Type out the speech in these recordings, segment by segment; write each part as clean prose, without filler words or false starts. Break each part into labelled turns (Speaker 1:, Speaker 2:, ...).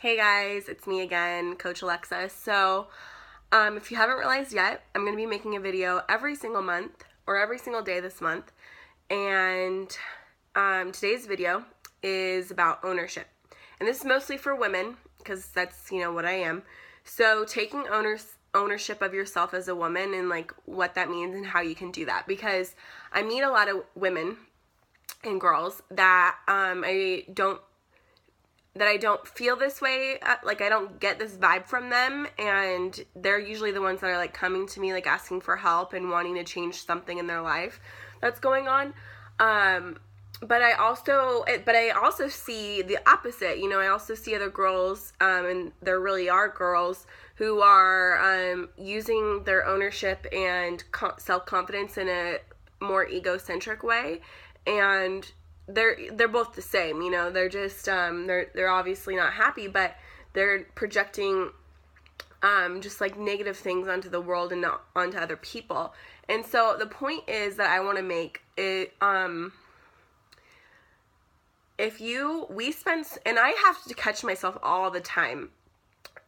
Speaker 1: Hey guys, it's me again, Coach Alexa. If you haven't realized yet, I'm going to be making a video every single month or every single day this month. And today's video is about ownership. And this is mostly for women because that's, what I am. So taking ownership of yourself as a woman and like what that means and how you can do that. Because I meet a lot of women and girls that I don't feel this way, like I don't get this vibe from them, and they're usually the ones that are like coming to me like asking for help and wanting to change something in their life that's going on. But I also see the opposite. I also see other girls, and there really are girls who are using their ownership and self-confidence in a more egocentric way, and they're both the same. They're just they're obviously not happy, but they're projecting just like negative things onto the world and not onto other people. And so the point is that I want to make it, and I have to catch myself all the time.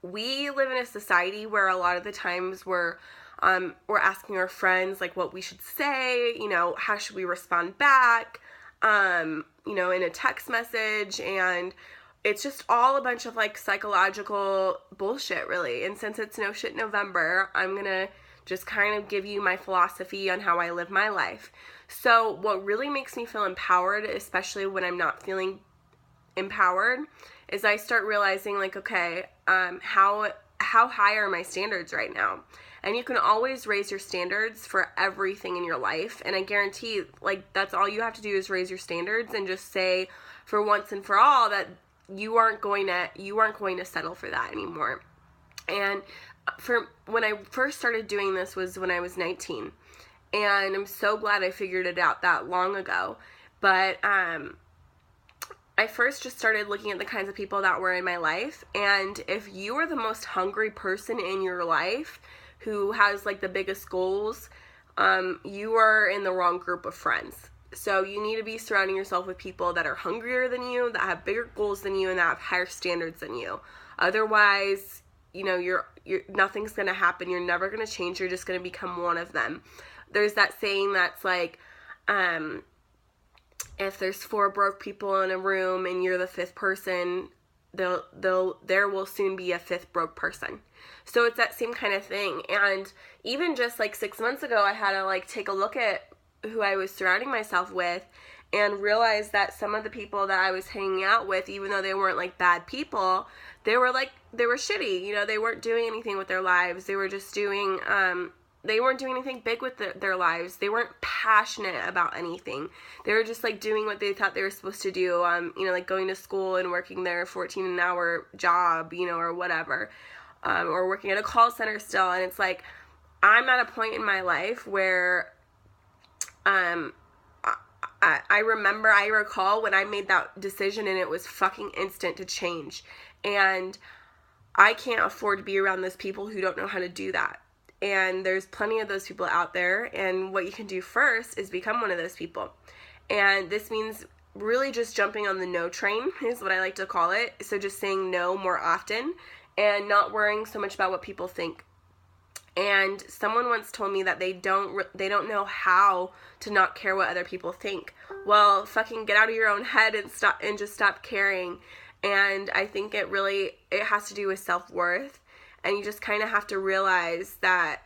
Speaker 1: We live in a society where a lot of the times we're asking our friends like what we should say, how should we respond back, in a text message, and it's just all a bunch of like psychological bullshit, really. And since it's No Shit November, I'm gonna just kind of give you my philosophy on how I live my life. So what really makes me feel empowered, especially when I'm not feeling empowered, is I start realizing like, okay, how high are my standards right now? And you can always raise your standards for everything in your life. And I guarantee, like, that's all you have to do is raise your standards and just say for once and for all that you aren't going to settle for that anymore. And for when I first started doing this was when I was 19. And I'm so glad I figured it out that long ago. But I first just started looking at the kinds of people that were in my life. And if you are the most hungry person in your life who has like the biggest goals, you are in the wrong group of friends. So you need to be surrounding yourself with people that are hungrier than you, that have bigger goals than you, and that have higher standards than you. Otherwise, you're nothing's gonna happen. You're never gonna change. You're just gonna become one of them. There's that saying that's like, if there's 4 broke people in a room and you're the 5th person, there will soon be a 5th broke person. So it's that same kind of thing. And even just like 6 months ago, I had to like take a look at who I was surrounding myself with and realize that some of the people that I was hanging out with, even though they weren't like bad people, they were shitty. They weren't doing anything with their lives. They were just doing, they weren't doing anything big with their lives. They weren't passionate about anything. They were just like doing what they thought they were supposed to do, like going to school and working their 14 an hour job, or whatever, or working at a call center still. And it's like, I'm at a point in my life where I recall when I made that decision and it was fucking instant to change. And I can't afford to be around those people who don't know how to do that. And there's plenty of those people out there, and what you can do first is become one of those people. And this means really just jumping on the no train is what I like to call it. So just saying no more often and not worrying so much about what people think. And someone once told me that they don't know how to not care what other people think. Well, fucking get out of your own head and just stop caring. And I think it has to do with self-worth. And you just kind of have to realize that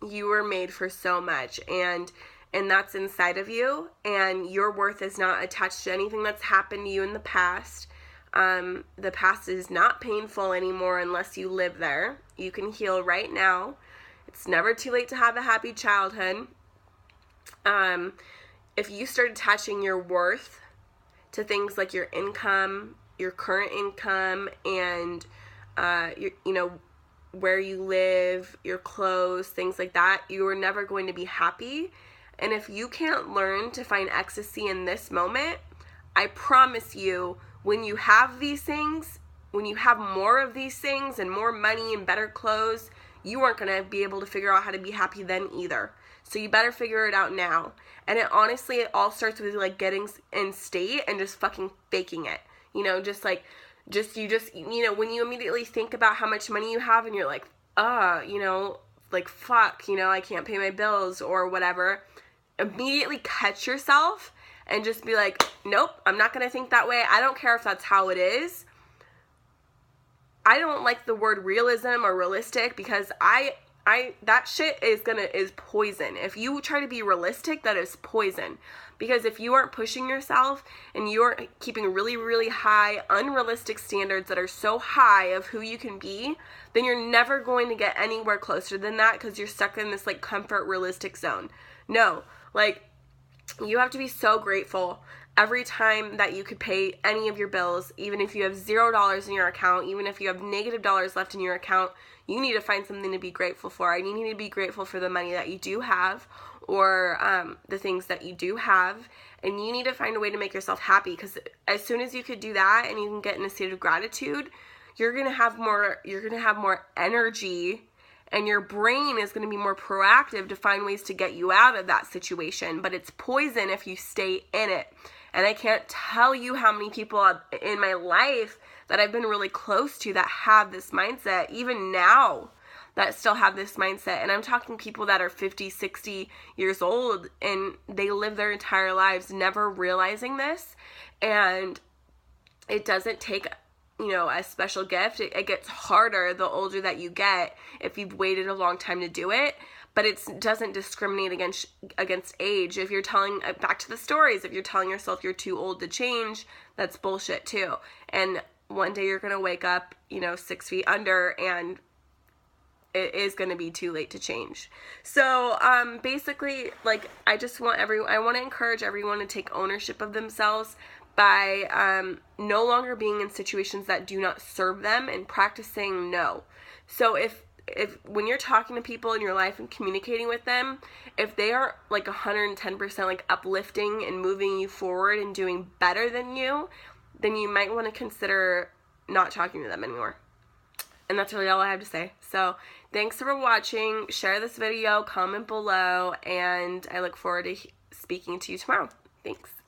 Speaker 1: you were made for so much, and that's inside of you, and your worth is not attached to anything that's happened to you in the past. The past is not painful anymore unless you live there. You can heal right now. It's never too late to have a happy childhood. If you start attaching your worth to things like your income, your current income, and where you live, your clothes, things like that, you are never going to be happy. And if you can't learn to find ecstasy in this moment, I promise you, when you have these things, when you have more of these things and more money and better clothes, you aren't going to be able to figure out how to be happy then either. So you better figure it out now. And it all starts with like getting in state and just fucking faking it. Just like when you immediately think about how much money you have and you're like, like, fuck, I can't pay my bills or whatever, immediately catch yourself and just be like, nope, I'm not going to think that way. I don't care if that's how it is. I don't like the word realism or realistic because that shit is poison. If you try to be realistic, that is poison. Because if you aren't pushing yourself and you're keeping really, really high, unrealistic standards that are so high of who you can be, then you're never going to get anywhere closer than that because you're stuck in this, like, comfort realistic zone. No, like, you have to be so grateful every time that you could pay any of your bills, even if you have $0 in your account, even if you have negative dollars left in your account. You need to find something to be grateful for. And you need to be grateful for the money that you do have, or the things that you do have. And you need to find a way to make yourself happy, because as soon as you could do that and you can get in a state of gratitude, you're going to have more energy, and your brain is going to be more proactive to find ways to get you out of that situation. But it's poison if you stay in it. And I can't tell you how many people in my life that I've been really close to that have this mindset, even now, that still have this mindset. And I'm talking people that are 50, 60 years old, and they live their entire lives never realizing this. And it doesn't take, a special gift. It gets harder the older that you get if you've waited a long time to do it. But it doesn't discriminate against age. If you're back to the stories, if you're telling yourself you're too old to change, that's bullshit too. And one day you're going to wake up, 6 feet under, and it is going to be too late to change. So, basically, like, I want to encourage everyone to take ownership of themselves by no longer being in situations that do not serve them and practicing no. So if when you're talking to people in your life and communicating with them, if they are like 110% like uplifting and moving you forward and doing better than you, then you might want to consider not talking to them anymore. And that's really all I have to say. So thanks for watching. Share this video, comment below, and I look forward to speaking to you tomorrow. Thanks.